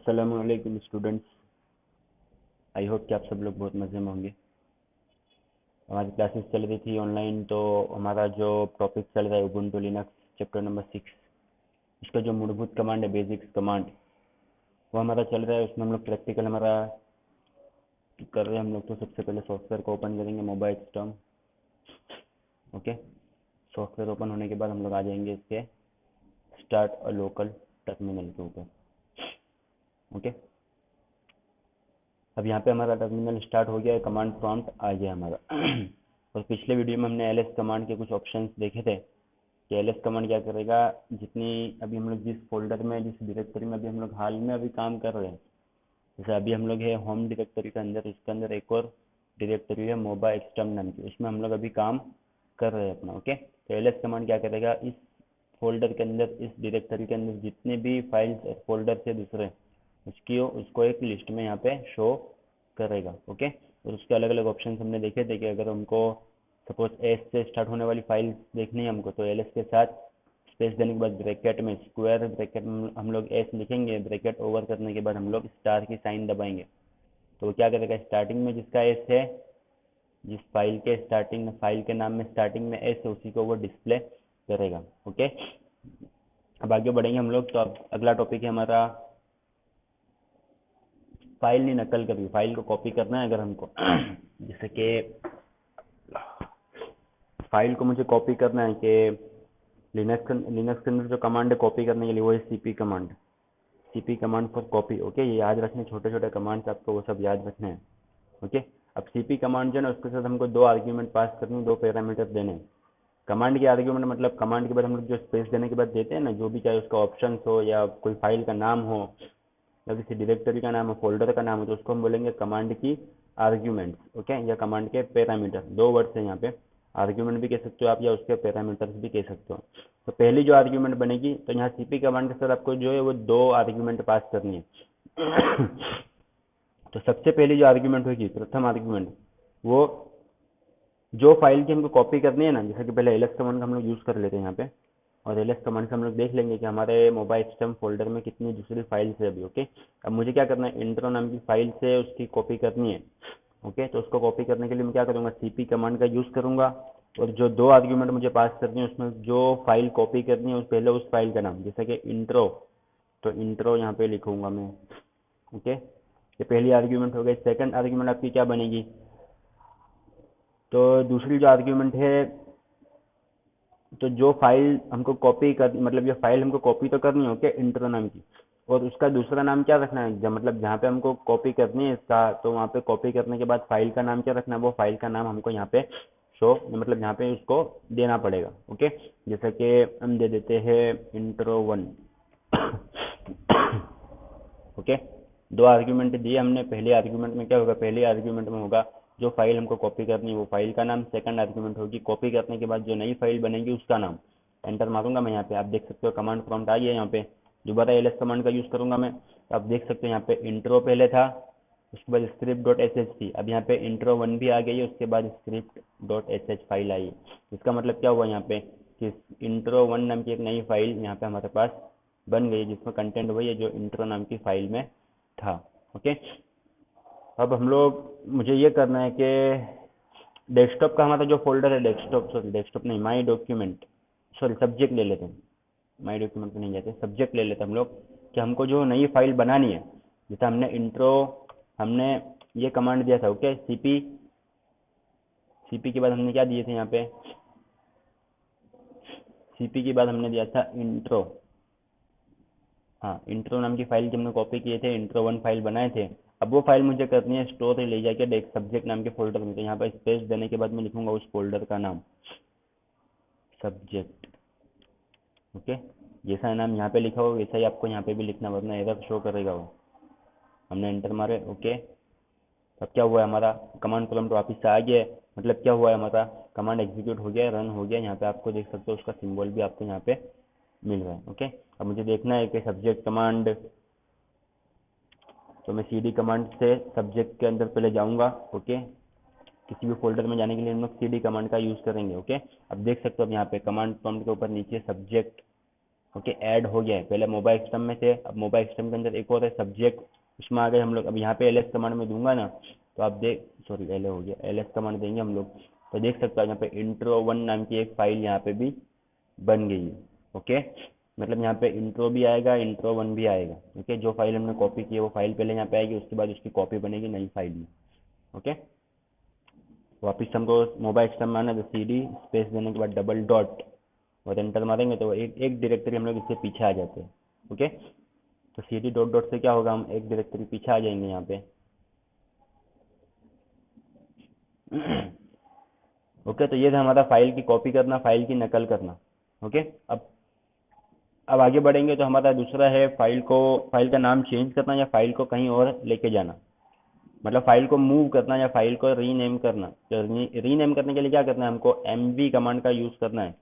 अस्सलामुअलैकुम students. I hope कि आप सब लोग बहुत मज़े में होंगे। हमारी क्लासेस चल रही थी ऑनलाइन, तो हमारा जो टॉपिक चल रहा है उबुंटू लिनक्स चैप्टर नंबर 6, इसका जो मूलभूत कमांड है, बेसिक्स कमांड, वो हमारा चल रहा है। उसमें हम लोग प्रैक्टिकल हमारा कर रहे हैं। हम लोग तो सबसे पहले सॉफ्टवेयर को ओपन करेंगे, mobile system. Okay, software open होने के बाद हम लोग आ जाएंगे इसके स्टार्ट अ लोकल टर्मिनल के ऊपर। ओके, अब यहाँ पे हमारा टर्मिनल स्टार्ट हो गया है, कमांड प्रॉम्प्ट आ गया हमारा। और पिछले वीडियो में हमने एलएस कमांड के कुछ ऑप्शंस देखे थे कि एलएस कमांड क्या करेगा। जितनी अभी हम लोग जिस फोल्डर में, जिस डायरेक्टरी में अभी हम लोग हाल में अभी काम कर रहे हैं, जैसे अभी हम लोग है होम डायरेक्टरी के अंदर, इसके अंदर एक और डायरेक्टरी है मोबाइल सिस्टम नाम की, उसमें हम लोग अभी काम कर रहे हैं अपना। ओके, तो एलएस कमांड क्या करेगा, इस फोल्डर के अंदर, इस डायरेक्टरी के अंदर जितने भी फाइल्स फोल्डर से दूसरे, उसको एक लिस्ट में यहाँ पे शो करेगा। ओके, और उसके अलग अलग ऑप्शन हमने देखे थे कि अगर हमको सपोज एस से स्टार्ट होने वाली फाइल देखनी है हमको, तो एल एस के साथ स्पेस देने के बाद ब्रैकेट में, स्क्वायर ब्रैकेट में हम लोग एस लिखेंगे, ब्रैकेट ओवर करने के बाद हम लोग स्टार की साइन दबाएंगे, तो वो क्या करेगा, स्टार्टिंग में जिसका एस है, जिस फाइल के स्टार्टिंग में, फाइल के नाम में स्टार्टिंग में एस है, उसी को वो डिस्प्ले करेगा। ओके, अब आगे बढ़ेंगे हम लोग। तो अब अगला टॉपिक है हमारा फाइल नहीं नकल करनी, फाइल को कॉपी करना है अगर हमको। जैसे कि फाइल को मुझे कॉपी करना है कि लिनक्स के अंदर जो कमांड है कॉपी करने के लिए, वो है CP command, CP command for copy. Okay, ये याद रखने, छोटे छोटे कमांड्स आपको वो सब याद रखने हैं। ओके, अब सीपी कमांड जो है ना, उसके साथ हमको दो आर्ग्यूमेंट पास करनी है, दो पैरामीटर देने हैं। कमांड की आर्ग्यूमेंट मतलब कमांड के बाद हम लोग जो स्पेस देने के बाद देते हैं ना, जो भी, चाहे उसका ऑप्शन हो या कोई फाइल का नाम हो या किसी डायरेक्टरी का नाम हो, फोल्डर का नाम हो, तो उसको हम बोलेंगे कमांड की आर्ग्यूमेंट्स। ओके, या कमांड के पैरामीटर, दो वर्ड्स हैं यहाँ पे। आर्ग्यूमेंट भी कह सकते हो आप, या उसके पैरामीटर्स भी कह सकते हो। तो पहली जो आर्ग्यूमेंट बनेगी, तो यहाँ सीपी कमांड के साथ आपको जो है वो दो आर्ग्यूमेंट पास करनी है। तो सबसे पहली जो आर्ग्यूमेंट होगी, प्रथम आर्ग्यूमेंट, वो जो फाइल की हमको कॉपी करनी है ना, जैसे कि पहले एलएस कमांड का हम लोग यूज़ कर लेते हैं यहाँ पे, और एलएस कमांड से हम लोग देख लेंगे कि हमारे मोबाइल सिस्टम फोल्डर में कितनी दूसरी फाइल्स है अभी। ओके, अब मुझे क्या करना है, इंट्रो नाम की फाइल से उसकी कॉपी करनी है। ओके, तो उसको कॉपी करने के लिए मैं क्या करूँगा, सीपी कमांड का यूज़ करूँगा, और जो दो आर्ग्यूमेंट मुझे पास करनी है, उसमें जो फाइल कॉपी करनी है, उस पहले उस फाइल का नाम, जैसे कि इंट्रो, तो इंट्रो यहाँ पे लिखूंगा मैं। ओके, ये पहली आर्ग्यूमेंट हो गई। सेकंड आर्ग्यूमेंट आपकी क्या बनेगी, तो दूसरी जो आर्ग्यूमेंट है, तो जो फाइल हमको कॉपी कर, मतलब ये फाइल हमको कॉपी तो करनी है, ओके, इंट्रो नाम की, और उसका दूसरा नाम क्या रखना है, जब मतलब जहाँ पे हमको कॉपी करनी है इसका, तो वहाँ पे कॉपी करने के बाद फाइल का नाम क्या रखना है, वो फाइल का नाम हमको यहाँ पे शो, मतलब यहाँ पे उसको देना पड़ेगा। ओके, जैसे कि हम दे देते हैं intro1। ओके, दो आर्ग्यूमेंट दिए हमने। पहले आर्ग्यूमेंट में क्या होगा, पहले आर्ग्यूमेंट में होगा जो फाइल हमको कॉपी करनी है वो फाइल का नाम। सेकंड आर्ग्यूमेंट होगी कॉपी करने के बाद जो नई फाइल बनेगी उसका नाम। एंटर मारूंगा मैं यहाँ पे, आप देख सकते हो कमांड प्रॉम्प्ट आ गया यहाँ पे। दोबारा एलएस कमांड का यूज़ करूंगा मैं, तो आप देख सकते हो यहाँ पे इंट्रो पहले था, उसके बाद स्क्रिप्ट डॉट एस एच थी, अब यहाँ पे intro1 भी आ गई है, उसके बाद script dot S H file आई है। इसका मतलब क्या हुआ यहाँ पे कि intro1 नाम की एक नई फाइल यहाँ पे हमारे पास बन गई, जिसमें कंटेंट वही है जो इंट्रो नाम की फाइल में था। ओके, अब हम लोग, मुझे ये करना है कि डेस्कटॉप का हमारा जो फोल्डर है, डेस्कटॉप नहीं, माई डॉक्यूमेंट, सॉरी सब्जेक्ट ले लेते हैं, माई डॉक्यूमेंट पे नहीं जाते, सब्जेक्ट ले लेते हैं हम लोग, कि हमको जो नई फाइल बनानी है, जैसे हमने इंट्रो, हमने ये कमांड दिया था। ओके, सीपी, सीपी के बाद हमने क्या दिए थे यहाँ पे, सीपी के बाद हमने दिया था इंट्रो। हाँ, इंट्रो नाम की फाइल की हमने कॉपी किए थे, intro1 फाइल बनाए थे। अब वो फाइल मुझे करनी है स्टोर ले जाके एक सब्जेक्ट नाम के फोल्डर में, तो यहाँ पर स्पेस देने के बाद मैं लिखूंगा उस फोल्डर का नाम, सब्जेक्ट। ओके, जैसा नाम यहाँ पे लिखा हो वैसा ही आपको यहाँ पे भी लिखना, वरना एरर शो करेगा वो। हमने एंटर मारे। ओके, अब क्या हुआ है, हमारा कमांड प्रॉम्प्ट वापस से आ गया है। मतलब क्या हुआ है, हमारा कमांड एग्जीक्यूट हो गया, रन हो गया। यहाँ पे आपको देख सकते हो उसका सिंबल भी आपको यहाँ पे मिल रहा है। ओके, अब मुझे देखना है कि सब्जेक्ट कमांड, तो मैं सीडी कमांड से सब्जेक्ट के अंदर पहले जाऊंगा। ओके, किसी भी फोल्डर में जाने के लिए हम लोग सीडी कमांड का यूज़ करेंगे। ओके, अब देख सकते हो अब यहाँ पे कमांड प्रॉम्प्ट के ऊपर नीचे सब्जेक्ट ओके, ऐड हो गया है। पहले मोबाइल सिस्टम में थे, अब मोबाइल सिस्टम के अंदर एक और है सब्जेक्ट, उसमें आ गए हम लोग। अब यहाँ पे ls कमांड में दूंगा ना, तो आप देख, सॉरी एल हो गया, ls कमांड देंगे हम लोग, तो देख सकते हो यहाँ पे इंट्रो वन नाम की एक फाइल यहाँ पे भी बन गई है। ओके, मतलब यहाँ पे इंट्रो भी आएगा, इंट्रो वन भी आएगा। ओके, जो फाइल हमने कॉपी की है वो फाइल पहले यहाँ पे आएगी, उसके बाद उसकी कॉपी बनेगी नई फाइल में। ओके, वापिस हमको मोबाइल सिस्टम में आना, तो cd स्पेस देने के बाद डबल डॉट और एंटर मारेंगे तो एक एक डायरेक्टरी हम लोग इससे पीछे आ जाते हैं। ओके, तो cd डॉट डॉट से क्या होगा, हम एक डायरेक्टरी पीछे आ जाएंगे यहाँ पे। ओके, तो ये था हमारा फाइल की कॉपी करना, फाइल की नकल करना। ओके, अब आगे बढ़ेंगे तो हमारा दूसरा है फाइल का नाम चेंज करना या फाइल को कहीं और लेके जाना। मतलब फाइल को मूव करना या फाइल को रीनेम करना। तो रीनेम करने के लिए क्या करना है, हमको mv कमांड का यूज़ करना है।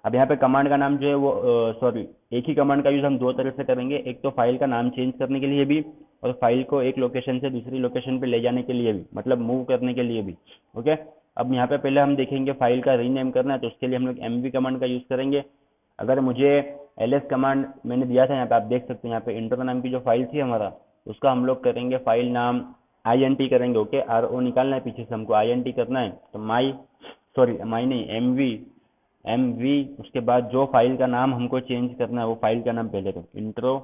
अब यहाँ पे कमांड का नाम जो है वो, सॉरी, एक ही कमांड का यूज़ हम दो तरह से करेंगे। एक तो फाइल का नाम चेंज करने के लिए भी, और फाइल को एक लोकेशन से दूसरी लोकेशन पे ले जाने के लिए भी, मतलब मूव करने के लिए भी। ओके, अब यहाँ पे पहले हम देखेंगे फाइल का रीनेम करना है, तो उसके लिए हम लोग mv कमांड का यूज़ करेंगे। अगर मुझे ls कमांड मैंने दिया था, यहाँ पे आप देख सकते हैं, यहाँ पे इंट्रो नाम की जो फाइल थी हमारा, उसका हम लोग करेंगे फाइल नाम int करेंगे। ओके, ro निकालना है पीछे से, हमको int करना है, तो माई नहीं, mv, उसके बाद जो फाइल का नाम हमको चेंज करना है वो फाइल का नाम पहले तो इंट्रो।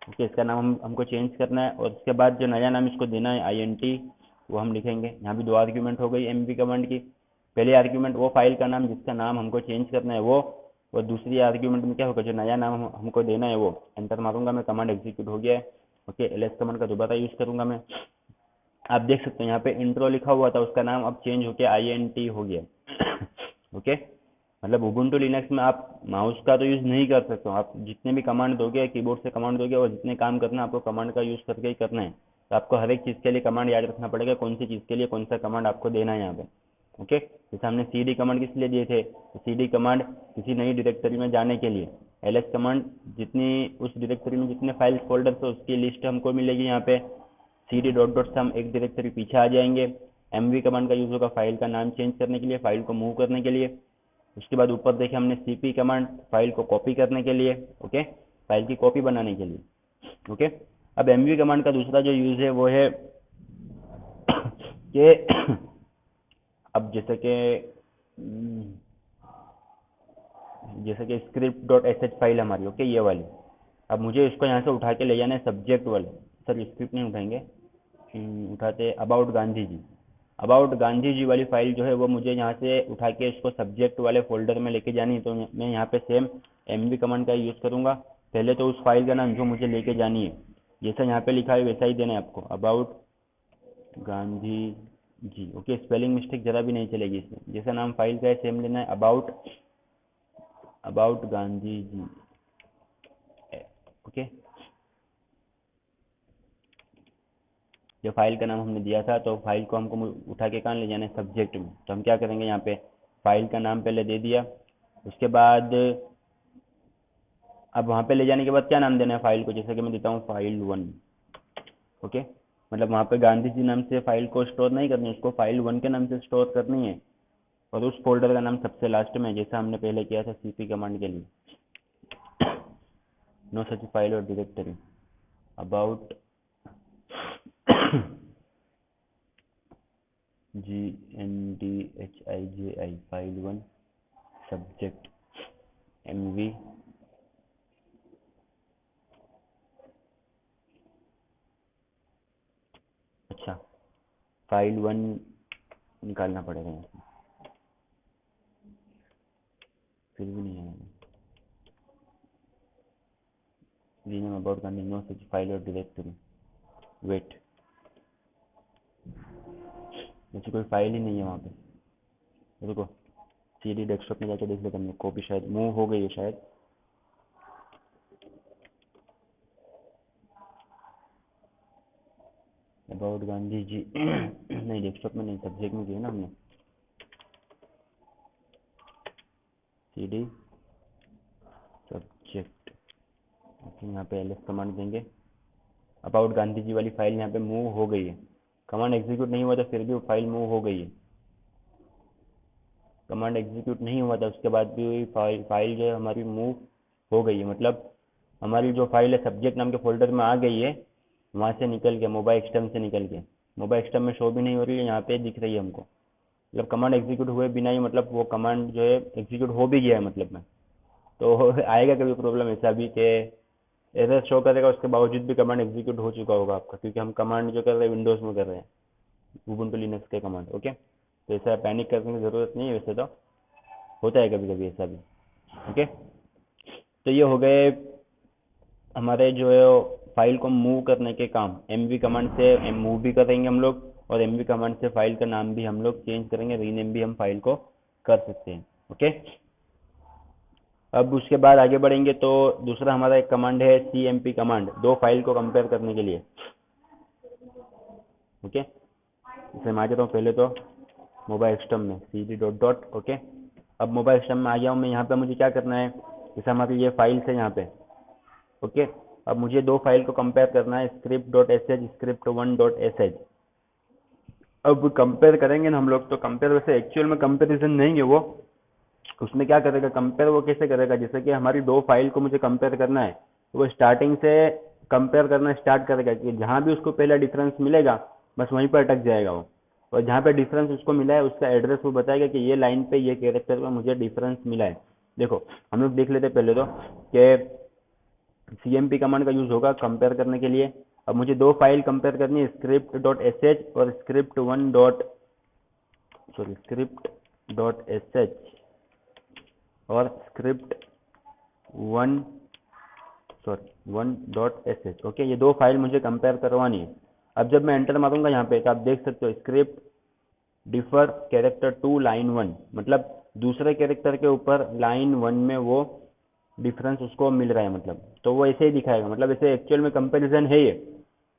ओके, इसका नाम हमको चेंज करना है, और उसके बाद जो नया नाम इसको देना है int, वो हम लिखेंगे। यहाँ भी दो आर्ग्यूमेंट हो गई mv कमांड की। पहले आर्ग्यूमेंट वो फाइल का नाम जिसका नाम हमको चेंज करना है वो, और दूसरी आर्ग्यूमेंट में क्या होगा, जो नया नाम हमको देना है वो। एंटर मारूंगा मैं, कमांड एग्जीक्यूट हो गया है। ओके, ls कमांड का दोबारा यूज़ करूंगा मैं। आप देख सकते हैं यहाँ पे इंट्रो लिखा हुआ था, उसका नाम अब चेंज होके int हो गया। ओके, मतलब उबुंटू लिनक्स में आप माउस का तो यूज़ नहीं कर सकते हो। आप जितने भी कमांड दोगे, कीबोर्ड से कमांड दोगे, और जितने काम करना है आपको कमांड का यूज़ करके ही करना है। तो आपको हर एक चीज़ के लिए कमांड याद रखना पड़ेगा, कौन सी चीज़ के लिए कौन सा कमांड आपको देना है यहाँ पे। ओके, जैसे हमने cd कमांड किस लिए दिए थे, तो cd कमांड किसी नई डायरेक्टरी में जाने के लिए। ls कमांड जितनी उस डायरेक्टरी में जितने फाइल फोल्डर है उसकी लिस्ट हमको मिलेगी यहाँ पे। cd डॉट डॉट से हम एक डायरेक्टरी पीछे आ जाएंगे। mv कमांड का यूज़ होगा फाइल का नाम चेंज करने के लिए, फाइल को मूव करने के लिए। उसके बाद ऊपर देखे हमने cp कमांड, फाइल को कॉपी करने के लिए। ओके, फाइल की कॉपी बनाने के लिए। ओके, अब mv कमांड का दूसरा जो यूज़ है वो है कि अब जैसे कि स्क्रिप्ट डॉट sh फाइल हमारी, ओके, ये वाली। अब मुझे इसको यहाँ से उठा के ले जाना है सब्जेक्ट वाले, सर स्क्रिप्ट नहीं उठाएंगे, उठाते अबाउट गांधी जी। अबाउट गांधी जी वाली फाइल जो है वो मुझे यहाँ से उठा के इसको सब्जेक्ट वाले फोल्डर में लेके जानी है। तो मैं यहाँ पे सेम mv कमांड का यूज़ करूँगा। पहले तो उस फाइल का नाम जो मुझे लेके जानी है, जैसा यहाँ पे लिखा है वैसा ही देना है आपको, about Gandhi ji. Okay, spelling mistake जरा भी नहीं चलेगी इसमें, जैसा नाम फाइल का है सेम लेना है, अबाउट गांधी जी। ओके, जो फाइल का नाम हमने दिया था, तो फाइल को हमको उठा के कहाँ ले जाना है, सब्जेक्ट में। तो हम क्या करेंगे, यहाँ पे फाइल का नाम पहले दे दिया, उसके बाद अब वहाँ पे ले जाने के बाद क्या नाम देना है फाइल को, जैसे कि मैं देता हूँ फाइल वन। ओके, मतलब वहाँ पे गांधी जी नाम से फाइल को स्टोर नहीं करनी है, उसको फाइल वन के नाम से स्टोर करनी है, और उस फोल्डर का नाम सबसे लास्ट में, जैसा हमने पहले किया था cp कमांड के लिए। नो सच फाइल और directory about GNDHIJI file one subject mv। अच्छा, फाइल वन निकालना पड़ेगा यहाँ से, फिर भी नहीं आएगा। Rename about Gandhi, no such file और डायरेक्टरी, वेट, जैसे कोई फाइल ही नहीं है वहाँ पे। रुको, cd डेस्कटॉप में जाके देख लेते हैं, कॉपी शायद मूव हो गई है शायद। अबाउट गांधी जी नहीं, डेस्कटॉप में नहीं, सब्जेक्ट में किया ना हमने, cd सब्जेक्ट। यहाँ पे ls कमांड देंगे, अबाउट गांधी जी वाली फाइल यहाँ पे मूव हो गई है। कमांड एग्जीक्यूट नहीं हुआ था फिर भी फाइल मूव हो गई है। कमांड एग्जीक्यूट नहीं हुआ था उसके बाद भी फाइल जो है हमारी मूव हो गई है, मतलब हमारी जो फाइल है सब्जेक्ट नाम के फोल्डर में आ गई है, वहाँ से निकल के मोबाइल एक्सटर्म से निकल के मोबाइल एक्सटर्म में शो भी नहीं हो रही है, यहाँ पे दिख रही है हमको, मतलब कमांड एग्जीक्यूट हुए बिना ही मतलब वो कमांड जो है एग्जीक्यूट हो भी गया है मतलब में। तो आएगा कभी प्रॉब्लम ऐसा भी कि एरर शो करेगा उसके बावजूद भी कमांड एग्जीक्यूट हो चुका होगा आपका, क्योंकि हम कमांड जो कर रहे हैं विंडोज़ में कर रहे हैं, उबुंटू लिनक्स के कमांड। ओके, तो ऐसा पैनिक करने की ज़रूरत नहीं है, वैसे तो होता है कभी कभी ऐसा भी। ओके, तो ये हो गए हमारे जो है फाइल को मूव करने के काम। एमवी कमांड से मूव भी करेंगे हम लोग, और एमवी कमांड से फाइल का नाम भी हम लोग चेंज करेंगे, रीनेम भी हम फाइल को कर सकते हैं। ओके, अब उसके बाद आगे बढ़ेंगे तो दूसरा हमारा एक कमांड है CMP कमांड, दो फाइल को कंपेयर करने के लिए। ओके, इसे मैं आ जाता हूँ पहले तो मोबाइल सिस्टम में cd डॉट डॉट। ओके, अब मोबाइल सिस्टम में आ गया हूँ मैं। यहाँ पे मुझे क्या करना है, जैसे हमारी ये फाइल्स है यहाँ पे। ओके, अब मुझे दो फाइल को कंपेयर करना है, script dot S H, script one dot S H. अब कंपेयर करेंगे ना हम लोग, तो कंपेयर वैसे एक्चुअल में कंपेरिजन नहीं है वो, उसमें क्या करेगा कंपेयर, वो कैसे करेगा, जैसे कि हमारी दो फाइल को मुझे कंपेयर करना है, तो वो स्टार्टिंग से कंपेयर करना स्टार्ट करेगा कि जहाँ भी उसको पहला डिफरेंस मिलेगा बस वहीं पर अटक जाएगा वो, और जहाँ पे डिफरेंस उसको मिला है उसका एड्रेस वो बताएगा कि ये लाइन पे ये कैरेक्टर में मुझे डिफरेंस मिला है। देखो हम लोग देख लेते पहले तो कि CMP कमांड का यूज होगा कंपेयर करने के लिए। अब मुझे दो फाइल कंपेयर करनी है, स्क्रिप्ट डॉट एस एच और स्क्रिप्ट डॉट एस एच और script one one dot S H. Okay, ये दो फाइल मुझे कंपेयर करवानी है। अब जब मैं एंटर मारूंगा यहाँ पे तो आप देख सकते हो script differ character to line one, मतलब दूसरे कैरेक्टर के ऊपर लाइन वन में वो डिफरेंस उसको मिल रहा है, मतलब तो वो ऐसे ही दिखाएगा, मतलब ऐसे एक्चुअल में कंपैरिजन है ये।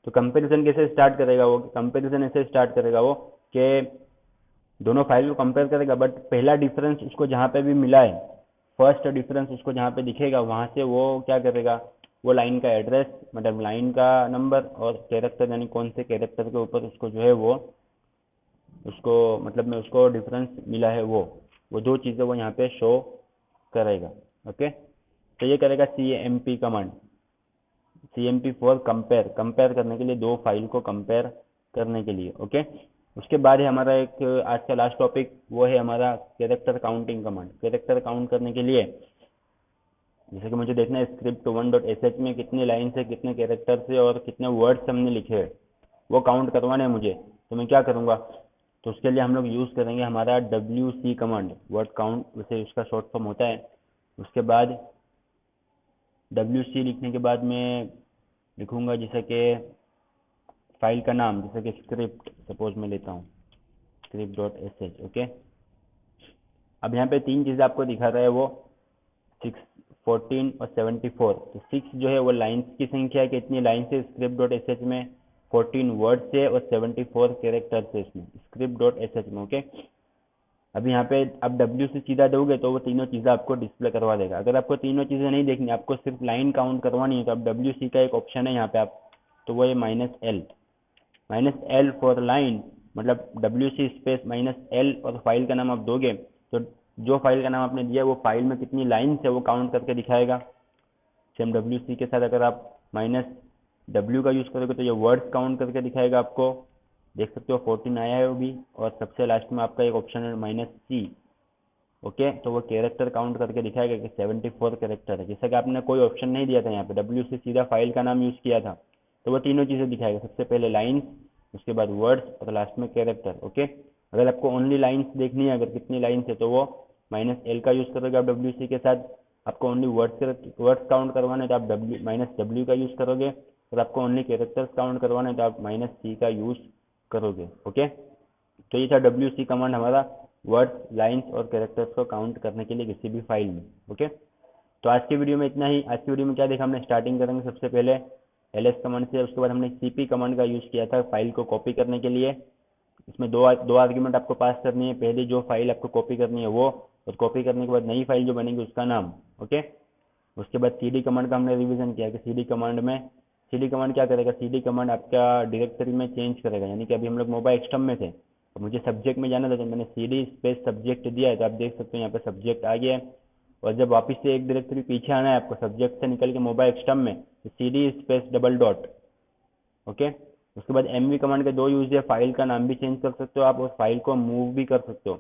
तो कंपैरिजन कैसे स्टार्ट करेगा वो, कंपैरिजन ऐसे स्टार्ट करेगा वो कि दोनों फाइल को कंपेयर करेगा, बट पहला डिफरेंस उसको जहाँ पे भी मिला है, फर्स्ट डिफरेंस उसको जहाँ पे दिखेगा वहाँ से वो क्या करेगा, वो लाइन का एड्रेस मतलब लाइन का नंबर और कैरेक्टर यानी कौन से कैरेक्टर के ऊपर उसको जो है वो उसको मतलब में उसको डिफरेंस मिला है वो दो चीज़ें वो यहाँ पे शो करेगा। ओके, तो ये करेगा CMP command, CMP for compare, compare करने के लिए, दो फाइल को कंपेयर करने के लिए। ओके, उसके बाद है हमारा एक आज का लास्ट टॉपिक, वो है हमारा character counting command. Character count करने के लिए जैसे कि मुझे देखना है script one dot S H में कितनी लाइन से कितने कैरेक्टर से और कितने वर्ड्स हमने लिखे हैं वो काउंट करवाना है मुझे, तो मैं क्या करूँगा, तो उसके लिए हम लोग यूज़ करेंगे हमारा WC कमांड, वर्ड काउंट वैसे उसका शॉर्ट फॉर्म होता है। उसके बाद WC लिखने के बाद मैं लिखूँगा जैसे कि फाइल का नाम, जैसे कि स्क्रिप्ट सपोज मैं लेता हूँ script dot S H. Okay, अब यहाँ पे तीन चीज़ें आपको दिखा रहा है वो 6, 14 और 74। तो 6 जो है वो लाइन्स की संख्या है कि इतनी लाइन से स्क्रिप्ट डॉट एस एच में, 14 वर्ड से और 74 कैरेक्टर से इसमें स्क्रिप्ट डॉट एस एच में। ओके, अब यहाँ पे आप डब्ल्यू से सीधा दोगे तो वो तीनों चीज़ें आपको डिस्प्ले करवा देगा। अगर आपको तीनों चीज़ें नहीं देखनी, आपको सिर्फ लाइन काउंट करवानी है, तो आप WC का एक ऑप्शन है यहाँ पे आप, तो वो है -L फॉर लाइन, मतलब WC स्पेस -L और फाइल का नाम आप दोगे तो जो फाइल का नाम आपने दिया वो फाइल में कितनी लाइन है वो काउंट करके दिखाएगा। सेम WC के साथ अगर आप -W का यूज़ करोगे तो ये वर्ड्स काउंट करके दिखाएगा आपको, देख सकते हो 14 आया है वो भी, और सबसे लास्ट में आपका एक ऑप्शन है -C। ओके, तो वो कैरेक्टर काउंट करके दिखाएगा कि 74 कैरेक्टर है। जैसे कि आपने कोई ऑप्शन नहीं दिया था यहाँ पे, WC सीधा फाइल का नाम यूज़ किया था, तो वो तीनों चीज़ें दिखाएगा, सबसे पहले लाइन्स, उसके बाद वर्ड्स और लास्ट में कैरेक्टर। ओके, अगर आपको ओनली लाइन्स देखनी है, अगर कितनी लाइन्स है तो वो -L का यूज़ करोगे आप WC के साथ। आपको ओनली वर्ड्स काउंट करवाना है तो आप -W का यूज़ करोगे, और आपको ओनली कैरेक्टर्स काउंट करवाना है तो आप -C का यूज़ करोगे। ओके, तो ये था WC कमांड हमारा वर्ड्स, लाइन्स और कैरेक्टर्स को काउंट करने के लिए किसी भी फाइल में। ओके, तो आज की वीडियो में इतना ही। आज की वीडियो में क्या देखा हमने, स्टार्टिंग करेंगे सबसे पहले LS कमांड से, उसके बाद हमने CP कमांड का यूज़ किया था फाइल को कॉपी करने के लिए। इसमें दो आर्ग्यूमेंट आपको पास करनी है, पहली जो फाइल आपको कॉपी करनी है वो, और कॉपी करने के बाद नई फाइल जो बनेगी उसका नाम। ओके, उसके बाद CD कमांड का हमने रिवीजन किया कि CD कमांड क्या करेगा, CD कमांड आपका डायरेक्टरी में चेंज करेगा, यानी कि अभी हम लोग मोबाइल एक्सटर्म में थे, तो मुझे सब्जेक्ट में जाना था तो मैंने CD स्पेस सब्जेक्ट दिया है, तो आप देख सकते हो यहाँ पे सब्जेक्ट आ गया है। और जब वापस से एक डायरेक्टरी पीछे आना है आपको, सब्जेक्ट से निकल के मोबाइल एक्सटर्म में, तो CD space double dot, okay. उसके बाद MV कमांड के दो यूज है, फाइल का नाम भी चेंज कर सकते हो आप, और फाइल को मूव भी कर सकते हो,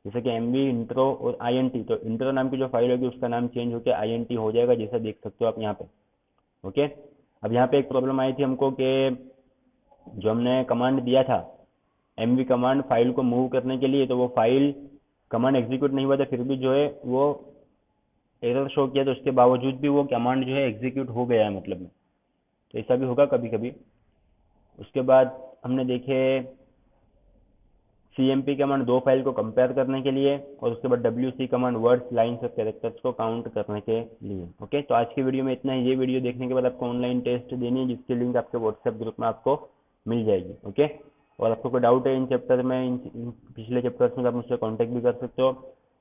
जैसे कि MV इंट्रो और INT। तो इंट्रो नाम की जो फाइल होगी उसका नाम चेंज होकर INT हो जाएगा, जैसा देख सकते हो आप यहाँ पे, ओके। अब यहाँ पे एक प्रॉब्लम आई थी हमको कि जो हमने कमांड दिया था MV कमांड फाइल को मूव करने के लिए, तो वो फाइल कमांड एग्जीक्यूट नहीं हुआ था, फिर भी जो है वो एरर शो किया, तो उसके बावजूद भी वो कमांड जो है एग्जीक्यूट हो गया है मतलब में। तो ऐसा भी होगा कभी कभी। उसके बाद हमने देखे CMP कमांड दो फाइल को कंपेयर करने के लिए, और उसके बाद WC कमांड वर्ड्स, लाइन्स और कैरेक्टर्स को काउंट करने के लिए, ओके। तो आज की वीडियो में इतना ही। ये वीडियो देखने के बाद आपको ऑनलाइन टेस्ट देनी है, जिसकी लिंक आपके व्हाट्सएप ग्रुप में आपको मिल जाएगी, ओके। और आपको कोई डाउट है इन चैप्टर में, इन पिछले चैप्टर्स में, तो आप मुझसे कॉन्टैक्ट भी कर सकते हो।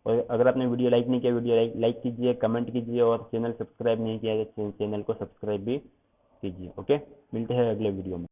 और अगर आपने वीडियो लाइक नहीं किया, वीडियो लाइक कीजिए, कमेंट कीजिए, और चैनल सब्सक्राइब नहीं किया है तो चैनल को सब्सक्राइब भी कीजिए, ओके। मिलते हैं अगले वीडियो में।